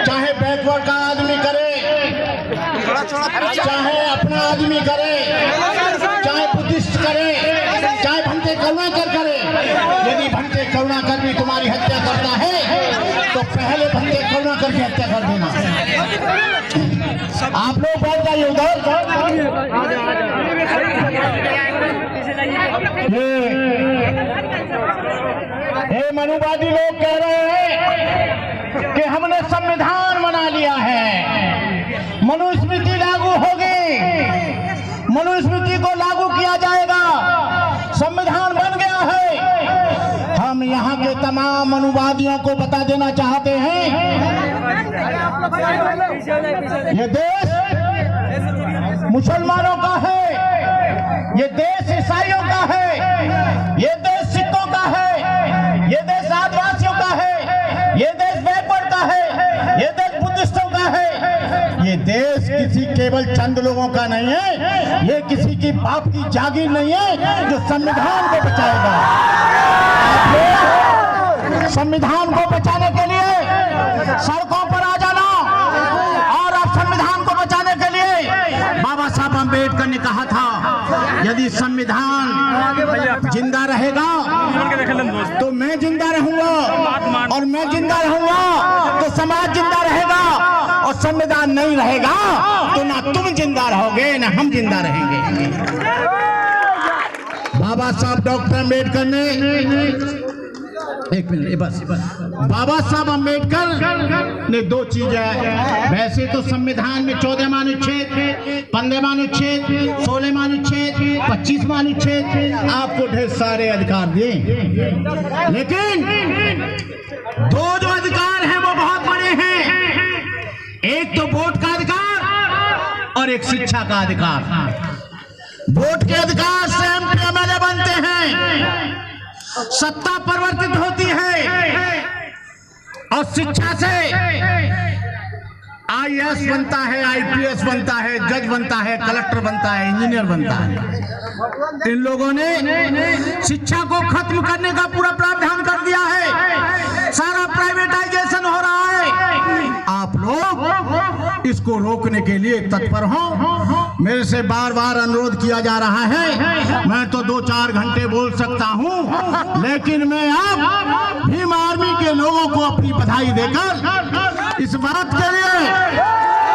चाहे बैकवर्ड का आदमी करे, चाहे अपना आदमी करे, चाहे बुद्धिस्ट करे, चाहे भंते करुणाकर करे। यदि भंते करुणाकर भी तुम्हारी हत्या करता है तो पहले भंते करुणाकर की हत्या कर देना। आप लोग बैठ जाइए उधर। ये मनुवादी लोग कह रहे हैं कि हमने संविधान बना लिया है, मनुस्मृति लागू होगी, मनुस्मृति को लागू किया जाएगा, संविधान बन गया है। हम यहाँ के तमाम मनुवादियों को बता देना चाहते हैं, ये देश मुसलमानों का है, ये देश ईसाइयों का है, ये देश सिखों का है, ये देश आदिवासियों का है, ये देश बैकवर्ड का है, ये देश बुद्धिस्टों का है। ये देश किसी केवल चंद लोगों का नहीं है, ये किसी की बाप की जागीर नहीं है जो संविधान को बचाएगा। संविधान को बचाने के लिए सड़कों पर आ जाना, और अब संविधान को बचाने के लिए बाबा साहब अम्बेडकर ने कहा था यदि संविधान जिंदा रहेगा तो मैं जिंदा रहूंगा, और मैं जिंदा रहूंगा तो समाज जिंदा रहेगा, और संविधान नहीं रहेगा तो ना तुम जिंदा रहोगे ना हम जिंदा रहेंगे। बाबा साहब डॉक्टर अम्बेडकर ने, एक मिनट बस, बाबा साहब अम्बेडकर ने दो चीजें, वैसे तो संविधान में 14वां अनुच्छेद, 15वां अनुच्छेद, 16वां अनुच्छेद, 25वां अनुच्छेद आपको ढेर सारे अधिकार दिए, लेकिन दो जो अधिकार हैं वो बहुत बड़े हैं। एक तो वोट का अधिकार और एक शिक्षा का अधिकार। वोट के अधिकार से एमपी एमएलए बनते हैं, सत्ता परिवर्तित होती है, और शिक्षा से आईएएस बनता है, आईपीएस बनता है, जज बनता है, कलेक्टर बनता है, इंजीनियर बनता है। इन लोगों ने शिक्षा को खत्म करने का पूरा प्रावधान कर दिया है, सारा प्राइवेटाइजेशन हो रहा है। आप लोग इसको रोकने के लिए तत्पर हो। मेरे से बार बार अनुरोध किया जा रहा है, मैं तो 2-4 घंटे बोल सकता हूं, लेकिन मैं अब भीम आर्मी के लोगों को अपनी बधाई देकर इस बात के लिए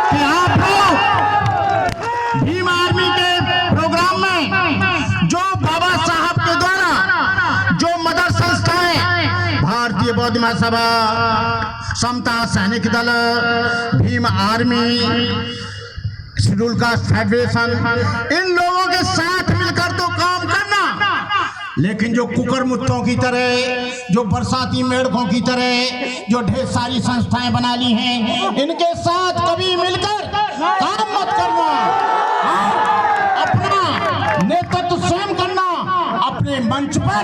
कि आप लोग भीम आर्मी के प्रोग्राम में जो बाबा साहब के द्वारा जो मदर संस्थाएं, भारतीय बौद्ध महासभा, Samata Sainik Dal, Bhim Army, Schedule Caste Federation, इन लोगों के साथ मिलकर तो काम करना, लेकिन जो कुकरमुत्तों की तरह, जो बरसाती मेढकों की तरह जो ढेर सारी संस्थाएं बना ली हैं, इनके साथ कभी मिलकर काम मत करना। अपना नेतृत्व स्वयं करना। अपने मंच पर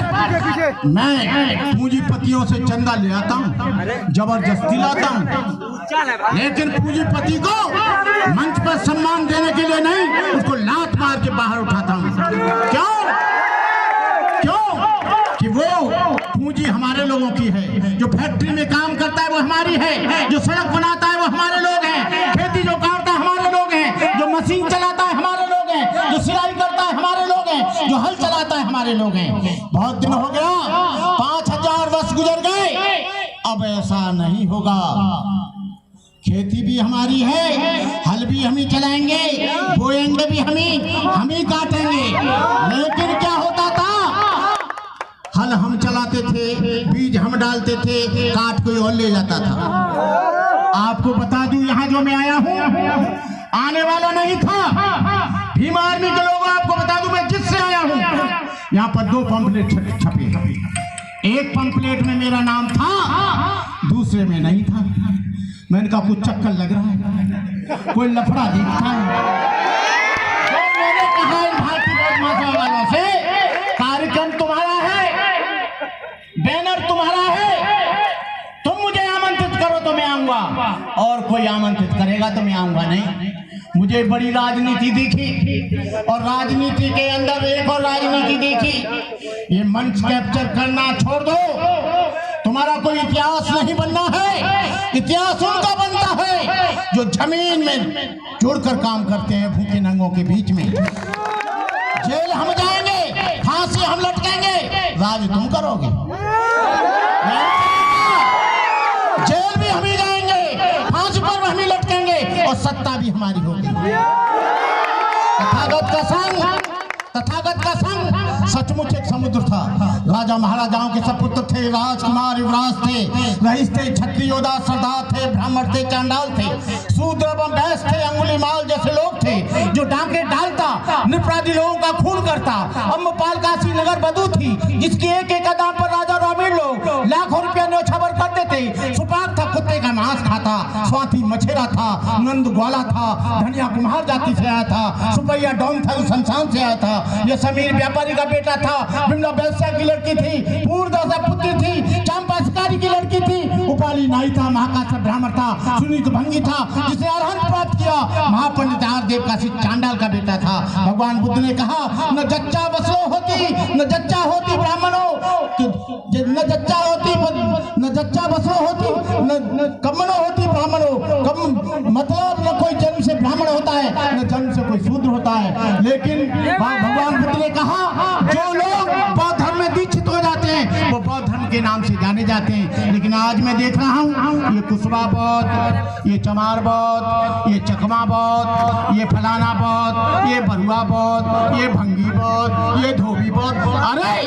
मैं पूंजीपतियों से चंदा ले आता हूँ, जबरदस्ती लाता हूँ, लेकिन पूंजीपति को मंच पर सम्मान देने के लिए नहीं, उसको लात मार के बाहर उठाता हूँ। क्यों? कि वो पूंजी हमारे लोगों की है, जो फैक्ट्री में काम करता है वो हमारी है, जो सड़क बनाता है वो हमारे लोग हैं, खेती जो काटता है हमारे लोग हैं, जो मशीन चलाता है हमारे लोग हैं, जो सिलाई करता है हमारे लोग हैं, जो हल चलाता है हमारे लोग हैं। बहुत दिन हो गया, 5000 वर्ष गुजर गए, अब ऐसा नहीं होगा। खेती भी हमारी है, हल भी हम ही चलाएंगे, बोएंगे भी हम ही काटेंगे। लेकिन क्या होता था, हल हम चलाते थे, बीज हम डालते थे, काट कोई और ले जाता था। आपको बता दूं, यहाँ जो मैं आया हूँ आने वाला नहीं था। भीम आर्मी के लोगों, आपको बता दूं मैं जिससे आया हूँ, यहाँ पर 2 पंपलेट छपे। एक पंपलेट में मेरा नाम था, दूसरे में नहीं था। मैंने कहा कुछ चक्कर लग रहा है, कोई लफड़ा दिखता है। तो मैंने कहा इन भारतीय बौद्ध महासभा वालों से, कार्यक्रम तुम्हारा है, बैनर तुम्हारा है, तुम मुझे आमंत्रित करो तो मैं आऊंगा, और कोई आमंत्रित करेगा तो मैं आऊंगा नहीं। मुझे बड़ी राजनीति दिखी, और राजनीति के अंदर एक और राजनीति देखी। ये मंच कैप्चर करना छोड़ दो, तुम्हारा कोई इतिहास नहीं बनना है, इतिहास उनका बनता जो जमीन में जुड़कर काम करते हैं भूखे नंगों के बीच में। जेल हम जाएंगे, फांसी हम लटकेंगे, राज तुम करोगे। जेल भी हम ही जाएंगे, फांसी पर हम ही लटकेंगे और सत्ता भी हमारी होगी। तथागत का संग सचमुच एक समुद्र था। राजा महाराजाओं के सपुत्र थे, राजकुमार युवराज थे, रईस थे, क्षत्रिय योद्धा सरदार थे, ब्राह्मण थे, चांडाल थे, शूद्र एवं बैस थे, अंगुलीमाल जैसे लोग थे जो डांके डालता, निरपराधी लोगों का खून करता। अम्बपाल काशी नगर बधू थी जिसकी एक एक अदा पर राजा और अमीर लोग लाखों रुपया न्योछावर करते थे। सुपाक था, कुत्ते का मांस खाता, स्वाति मछेरा था, नंद ग्वाला था, धनिया कुम्हार जाति से आया था, सुपैया डॉन था, शमशान से आया था, ये समीर व्यापारी का बेटा था, बिमला बेस्या की लड़की थी, पूर्णदासा पुत्री थी, चांपा शिकारी की लड़की थी, उपाली नाई था, महाकाश ब्राह्मण था, सुनीत भंगी था जिसने अरहंत प्राप्त किया, महापंडित आरदेव का चांडाल का बेटा था। भगवान बुद्ध ने कहा न जच्चा बसो होती, न जच्चा होती ब्राह्मणों, न जच्चा होती, न जच्चा बसो होती, न कम्मनो होती ब्राह्मणों। मतलब न कोई जन्म से ब्राह्मण होता है, न जन्म से कोई शूद्र होता है। लेकिन भगवान बुद्ध ने कहा जो लोग बौद्ध धर्म में दीक्षित हो जाते हैं वो बौद्ध धर्म के नाम से जाने जाते हैं। लेकिन आज मैं देख रहा हूँ ये कुशवा बौद्ध, ये चमार बौद्ध, ये चकमा बौद्ध, ये फलाना बौद्ध, ये बरुआ बौद्ध, ये भंगी बौद्ध, ये धोबी बौद्ध, अरे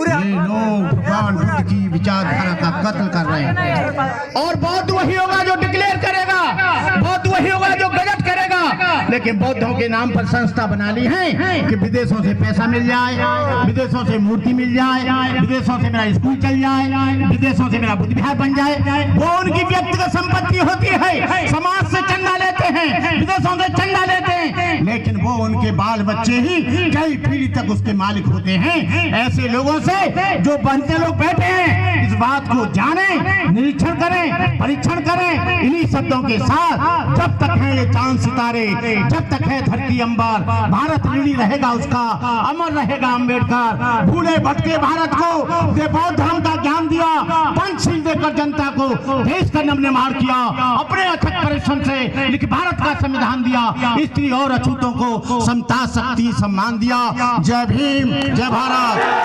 ये लोग भगवान बुद्ध की विचारधारा का कत्ल कर रहे हैं। और बौद्ध वही होगा जो डिक्लेयर करेगा, बौद्ध वही होगा जो गजट करेगा। लेकिन बौद्धों के नाम पर संस्था बना ली है कि विदेशों से पैसा मिल जाए, विदेशों से मूर्ति मिल जाए, विदेशों से मेरा स्कूल चल जाए, विदेशों से मेरा बुद्ध विहार बन जाए। वो उनकी व्यक्तिगत संपत्ति होती है, समाज से चंदा लेते हैं, विदेशों से चंदा लेते हैं, लेकिन वो उनके बाल बच्चे ही कई पीढ़ी तक उसके मालिक होते हैं। ऐसे लोगों से जो बनते लोग बैठे हैं इस बात को जानें, निरीक्षण करें, परीक्षण करें। इन्हीं शब्दों के साथ जब तक है ये चांद सितारे, जब तक है धरती अंबर, भारत ऋणी रहेगा उसका, अमर रहेगा अम्बेडकर। भूले भटके भारत को बौद्ध धर्म का ज्ञान दिया, पंचशील देकर जनता को देश का नवनिर्माण किया, अपने अथक परिश्रम से लेकिन भारत का संविधान दिया, स्त्री और अछूतों को समता शक्ति सम्मान दिया। जय भीम, जय भारत।